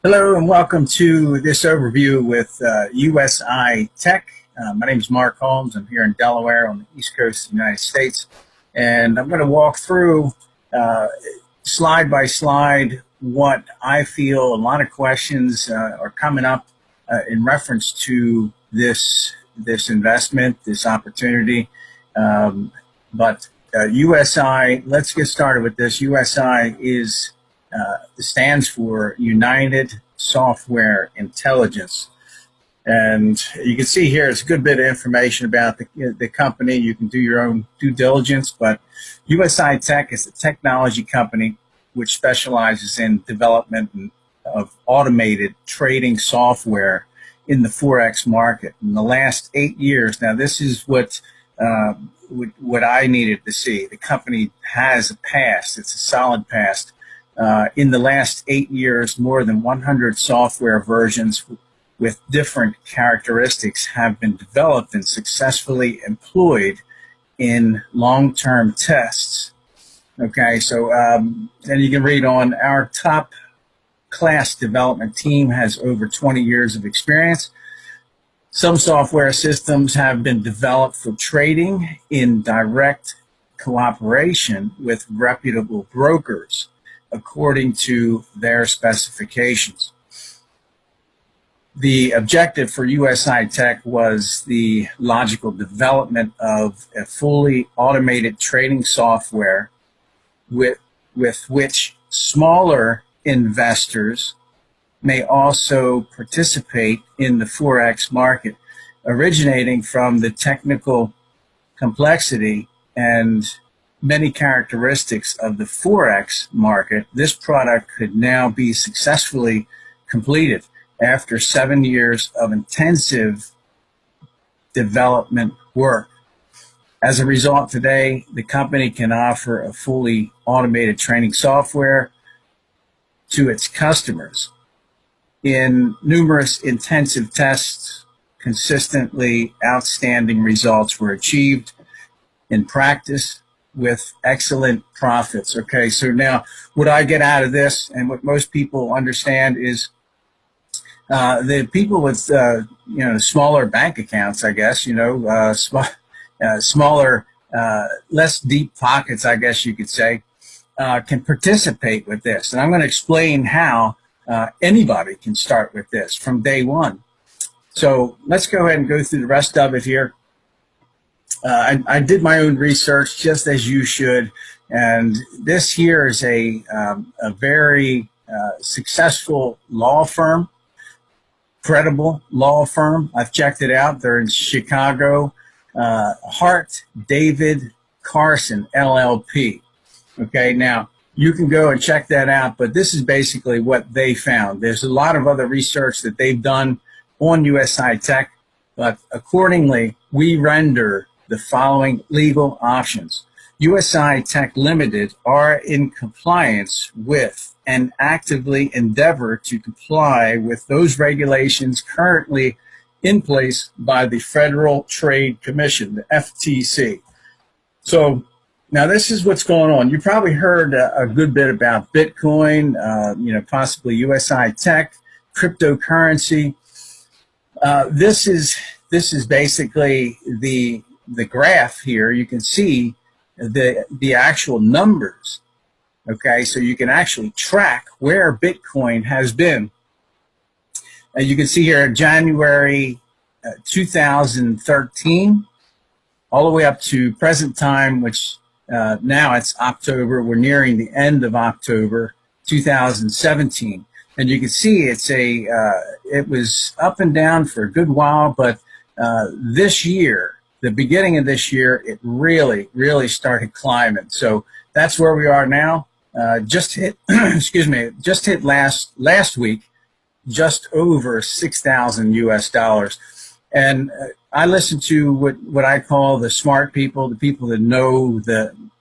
Hello and welcome to this overview with USI Tech. My name is Mark Holmes. I'm here in Delaware on the East Coast of the United States. And I'm going to walk through slide by slide what I feel a lot of questions are coming up in reference to this investment, this opportunity. But USI, let's get started with this. USI stands for United Software Intelligence. And you can see here, it's a good bit of information about the company. You can do your own due diligence, but USI Tech is a technology company which specializes in development of automated trading software in the Forex market. In the last 8 years, now this is what I needed to see. The company has a past. It's a solid past. In the last 8 years, more than 100 software versions with different characteristics have been developed and successfully employed in long-term tests. Okay, so and you can read on, our top class development team has over 20 years of experience. Some software systems have been developed for trading in direct cooperation with reputable brokers, according to their specifications. The objective for USI Tech was the logical development of a fully automated trading software with which smaller investors may also participate in the Forex market. Originating from the technical complexity and many characteristics of the Forex market, this product could now be successfully completed after 7 years of intensive development work. As a result, today, the company can offer a fully automated trading software to its customers. In numerous intensive tests, consistently outstanding results were achieved in practice with excellent profits. Okay, so now what I get out of this and what most people understand is the people with smaller bank accounts, I guess, smaller, less deep pockets, I guess you could say, can participate with this. And I'm going to explain how anybody can start with this from day one. So let's go ahead and go through the rest of it here. I did my own research, just as you should, and this here is a very successful law firm, credible law firm. I've checked it out. They're in Chicago. Hart David Carson LLP. Okay, now you can go and check that out, but this is basically what they found. There's a lot of other research that they've done on USI Tech, but accordingly, we render the following legal options. USI Tech Limited are in compliance with and actively endeavor to comply with those regulations currently in place by the Federal Trade Commission, the FTC. So now this is what's going on. You probably heard a good bit about Bitcoin, possibly USI Tech, cryptocurrency. This is basically the graph here. You can see the actual numbers. Okay, so you can actually track where Bitcoin has been. And you can see here January 2013, all the way up to present time, which now it's October. We're nearing the end of October 2017. And you can see it was up and down for a good while, but this year, the beginning of this year, it really started climbing. So that's where we are now. Just hit, just hit last week, just over 6,000 US dollars. And I listen to what I call the smart people, the people that know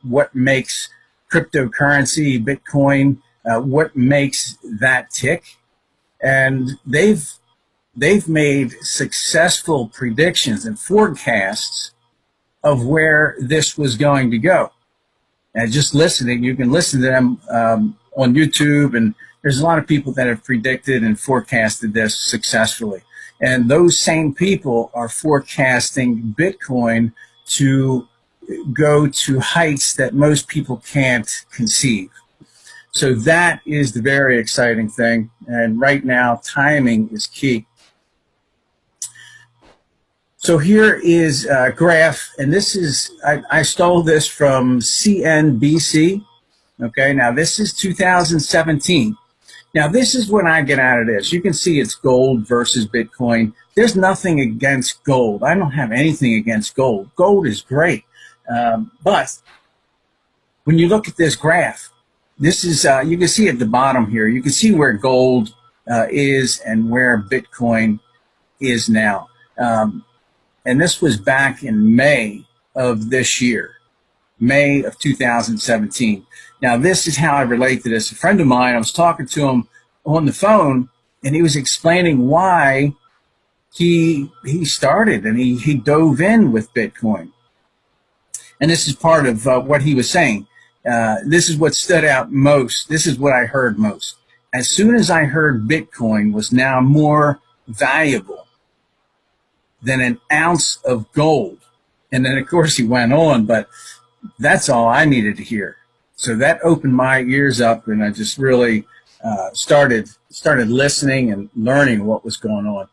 what makes cryptocurrency, Bitcoin, what makes that tick. And they've made successful predictions and forecasts of where this was going to go. And just listening, you can listen to them on YouTube and there's a lot of people that have predicted and forecasted this successfully. And those same people are forecasting Bitcoin to go to heights that most people can't conceive. So that is the very exciting thing. And right now, timing is key. So here is a graph, and this is, I stole this from CNBC. Okay, now this is 2017. Now this is what I get out of this. You can see it's gold versus Bitcoin. There's nothing against gold. I don't have anything against gold. Gold is great. But when you look at this graph, this is, you can see at the bottom here, you can see where gold is and where Bitcoin is now. And this was back in May of this year, May of 2017. Now, this is how I relate to this. A friend of mine, I was talking to him on the phone, and he was explaining why he started and he dove in with Bitcoin. And this is part of what he was saying. This is what stood out most. This is what I heard most. As soon as I heard Bitcoin was now more valuable than an ounce of gold. And then, of course, he went on, but that's all I needed to hear. So that opened my ears up, and I just really started listening and learning what was going on.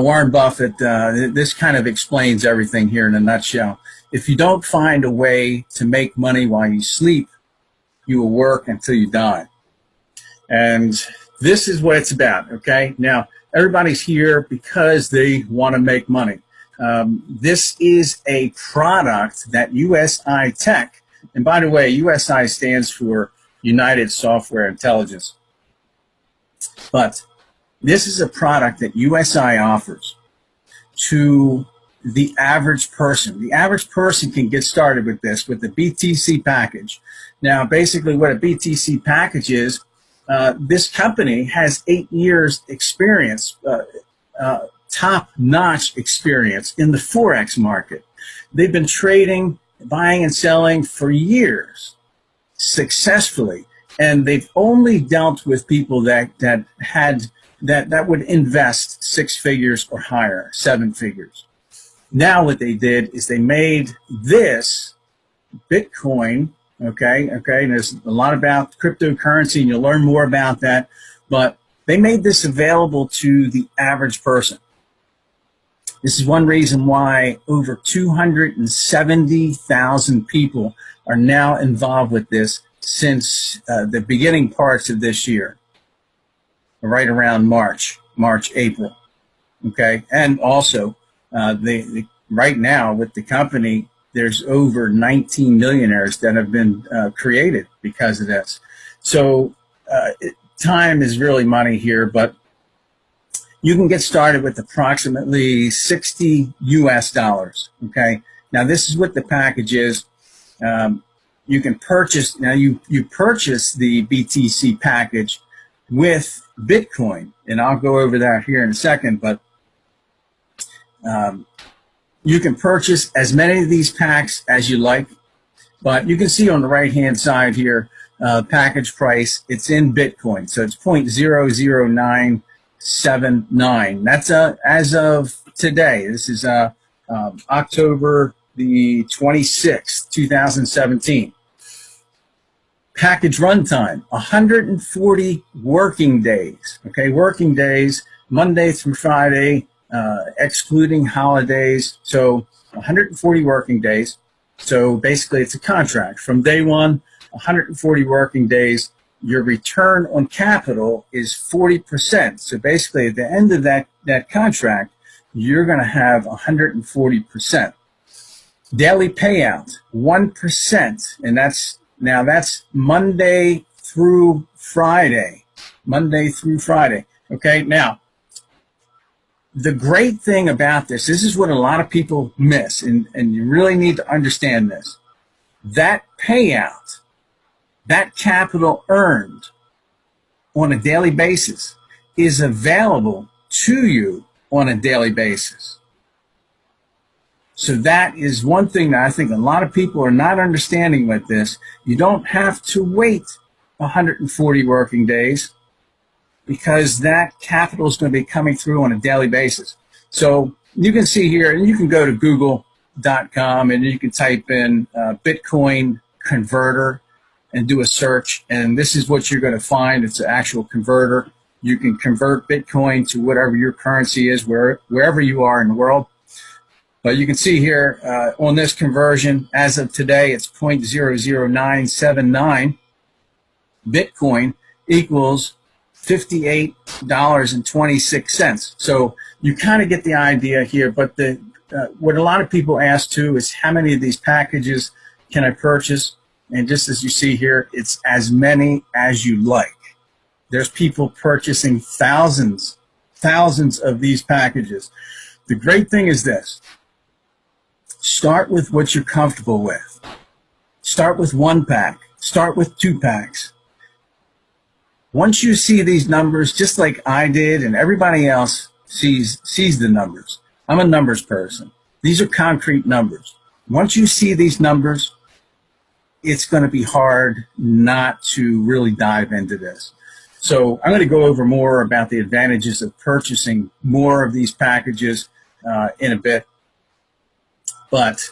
Warren Buffett, this kind of explains everything here in a nutshell. If you don't find a way to make money while you sleep, you will work until you die. And this is what it's about, okay? Now, everybody's here because they want to make money. This is a product that USI Tech, and by the way, USI stands for United Software Intelligence. But this is a product that USI offers to the average person. The average person can get started with this, with the BTC package. Now, basically what a BTC package is, this company has 8 years experience, top-notch experience in the Forex market. They've been trading, buying and selling for years successfully, and they've only dealt with people that would invest 6 figures or higher, 7 figures. Now what they did is they made this Bitcoin. Okay, and there's a lot about cryptocurrency, and you'll learn more about that, but they made this available to the average person. This is one reason why over 270,000 people are now involved with this since the beginning parts of this year, right around March, April, okay? And also, right now with the company, there's over 19 millionaires that have been created because of this. So time is really money here, but you can get started with approximately $60 US, okay? Now, this is what the package is. You can purchase, now you purchase the BTC package with Bitcoin, and I'll go over that here in a second, but you can purchase as many of these packs as you like, but you can see on the right-hand side here, package price, it's in Bitcoin, so it's 0.00979. That's as of today. This is October the 26th, 2017. Package runtime, 140 working days. Okay, working days, Monday through Friday, excluding holidays. So 140 working days. So basically it's a contract. From day one, 140 working days, your return on capital is 40%. So basically at the end of that contract, you're going to have 140%. Daily payout, 1%. And that's Monday through Friday. Monday through Friday. Okay, now, the great thing about this is what a lot of people miss, and you really need to understand this. That payout, that capital earned on a daily basis is available to you on a daily basis. So that is one thing that I think a lot of people are not understanding with this. You don't have to wait 140 working days, because that capital is going to be coming through on a daily basis. So you can see here, and you can go to google.com and you can type in Bitcoin converter and do a search, and this is what you're going to find. It's an actual converter. You can convert Bitcoin to whatever your currency is, wherever you are in the world. But you can see here on this conversion, as of today, it's 0.00979 Bitcoin equals $58.26. So you kind of get the idea here. But what a lot of people ask too is, how many of these packages can I purchase? And just as you see here, it's as many as you like. There's people purchasing thousands of these packages. The great thing is this: start with what you're comfortable with. Start with 1 pack. Start with 2 packs. Once you see these numbers, just like I did and everybody else sees the numbers. I'm a numbers person. These are concrete numbers. Once you see these numbers, it's going to be hard not to really dive into this. So I'm going to go over more about the advantages of purchasing more of these packages in a bit. But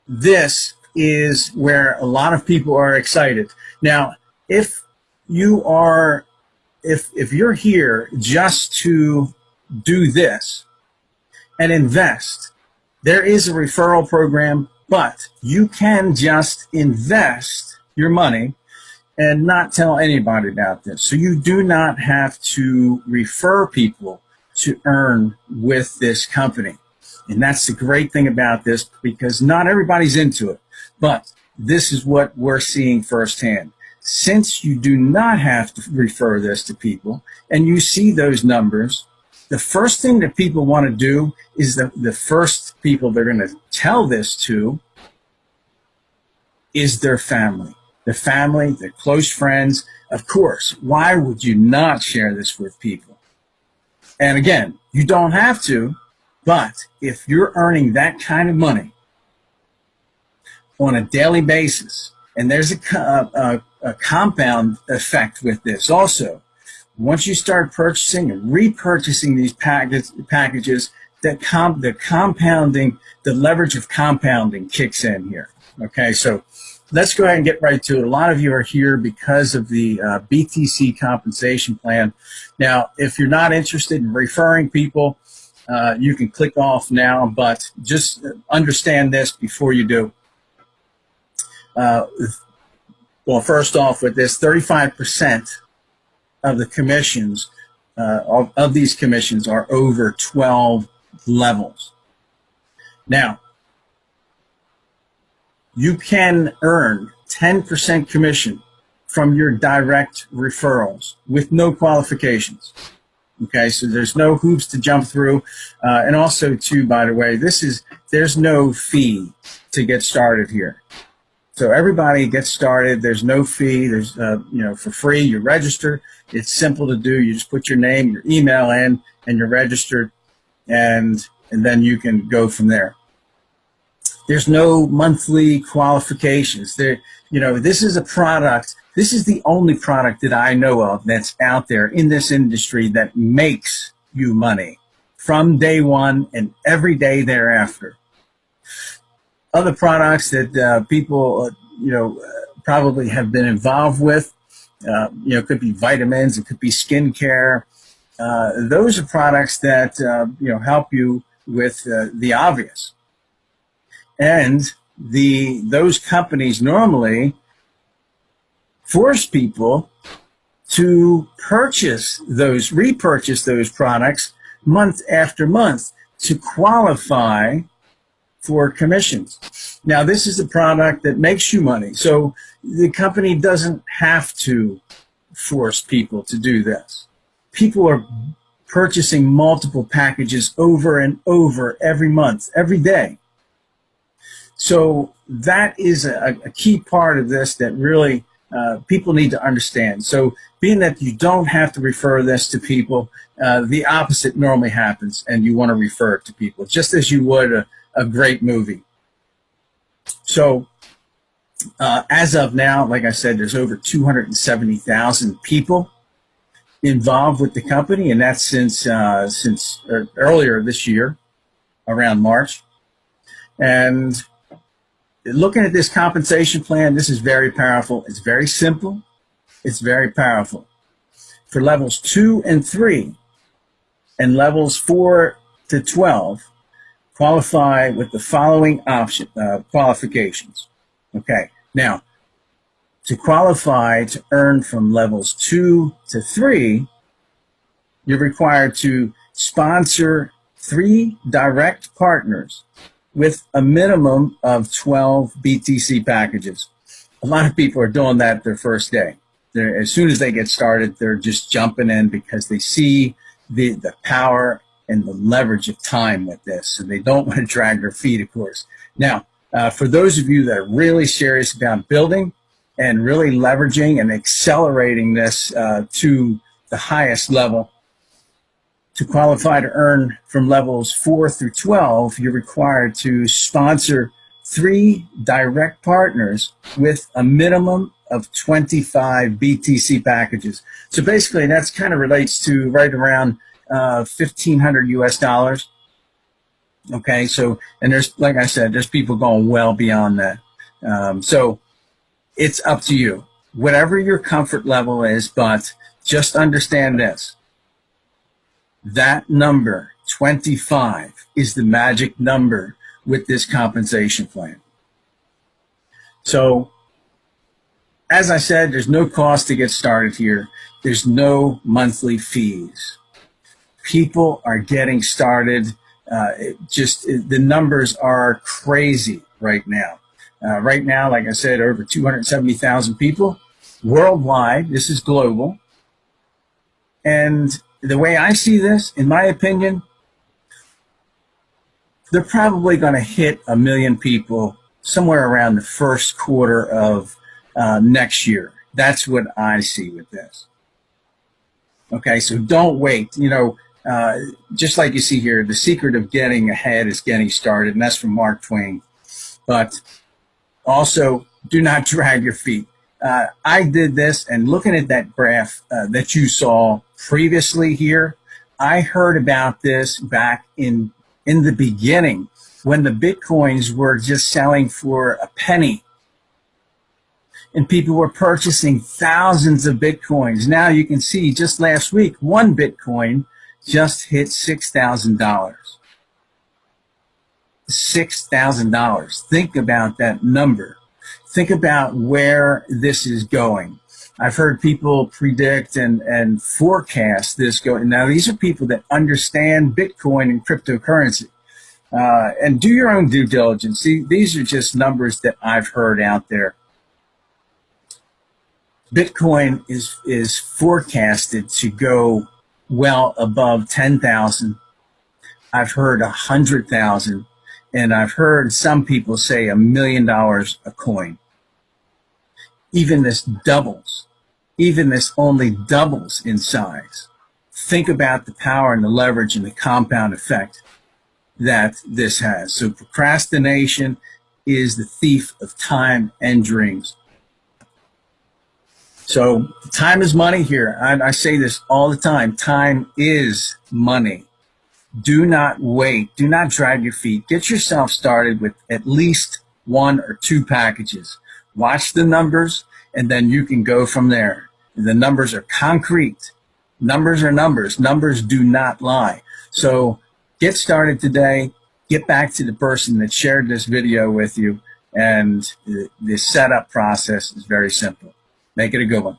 this is where a lot of people are excited. Now, if you're here just to do this and invest, there is a referral program, but you can just invest your money and not tell anybody about this. So you do not have to refer people to earn with this company. And that's the great thing about this, because not everybody's into it. But this is what we're seeing firsthand. Since you do not have to refer this to people and you see those numbers, the first thing that people want to do is the first people they're going to tell this to is their family. The family, their close friends. Of course, why would you not share this with people? And again, you don't have to, but if you're earning that kind of money on a daily basis, and there's a compound effect with this also. Once you start purchasing and repurchasing these packages, the compounding, the leverage of compounding kicks in here. Okay, so let's go ahead and get right to it. A lot of you are here because of the BTC compensation plan. Now, if you're not interested in referring people, you can click off now, but just understand this before you do. Well, first off, with this, 35% of the commissions, of these commissions, are over 12 levels. Now, you can earn 10% commission from your direct referrals with no qualifications. Okay, so there's no hoops to jump through. And also, too, by the way, there's no fee to get started here. So everybody gets started. There's no fee. There's, for free. You register. It's simple to do. You just put your name, your email in, and you're registered, and then you can go from there. There's no monthly qualifications. This is a product. This is the only product that I know of that's out there in this industry that makes you money from day one and every day thereafter. Other products that people, probably have been involved with, it could be vitamins, it could be skincare. Those are products that, help you with the obvious. And those companies normally force people to repurchase those products month after month to qualify for commissions. Now, this is a product that makes you money, so the company doesn't have to force people to do this. People are purchasing multiple packages over and over every month, every day. So that is a key part of this that really people need to understand. So being that you don't have to refer this to people, the opposite normally happens, and you want to refer it to people, just as you would a great movie. So As of now, like I said, there's over 270,000 people involved with the company, and that's since earlier this year, around March. And looking at this compensation plan, this is very powerful. It's very simple. It's very powerful. For levels 2 and 3 and levels 4 to 12, qualify with the following qualifications. Okay, now, to qualify to earn from levels 2 to 3, you're required to sponsor 3 direct partners with a minimum of 12 BTC packages. A lot of people are doing that their first day. As soon as they get started, they're just jumping in because they see the power and the leverage of time with this. So they don't want to drag their feet, of course. Now, for those of you that are really serious about building and really leveraging and accelerating this to the highest level, to qualify to earn from levels 4 through 12, you're required to sponsor 3 direct partners with a minimum of 25 BTC packages. So basically, that's kind of relates to right around 1,500 US dollars. Okay, so, and there's, like I said, there's people going well beyond that. So it's up to you, whatever your comfort level is, but just understand this. That number, 25, is the magic number with this compensation plan. So, as I said, there's no cost to get started here. There's no monthly fees. People are getting started. The numbers are crazy right now. Right now, like I said, over 270,000 people worldwide. This is global. And the way I see this, in my opinion, they're probably going to hit 1 million people somewhere around the first quarter of next year. That's what I see with this. Okay, so don't wait. You know, just like you see here, the secret of getting ahead is getting started, and that's from Mark Twain. But also, do not drag your feet. I did this, and looking at that graph that you saw previously here, I heard about this back in the beginning when the Bitcoins were just selling for a penny. And people were purchasing thousands of Bitcoins. Now you can see just last week, one Bitcoin just hit $6,000. $6,000. Think about that number. Think about where this is going. I've heard people predict and forecast this going. Now, these are people that understand Bitcoin and cryptocurrency. And do your own due diligence. See, these are just numbers that I've heard out there. Bitcoin is forecasted to go well above 10,000. I've heard 100,000, and I've heard some people say $1 million a coin. Even this doubles. Even this only doubles in size. Think about the power and the leverage and the compound effect that this has. So procrastination is the thief of time and dreams. So time is money here. I say this all the time. Time is money. Do not wait. Do not drag your feet. Get yourself started with at least 1 or 2 packages. Watch the numbers, and then you can go from there. The numbers are concrete. Numbers are numbers. Numbers do not lie. So get started today. Get back to the person that shared this video with you, and the setup process is very simple. Make it a good one.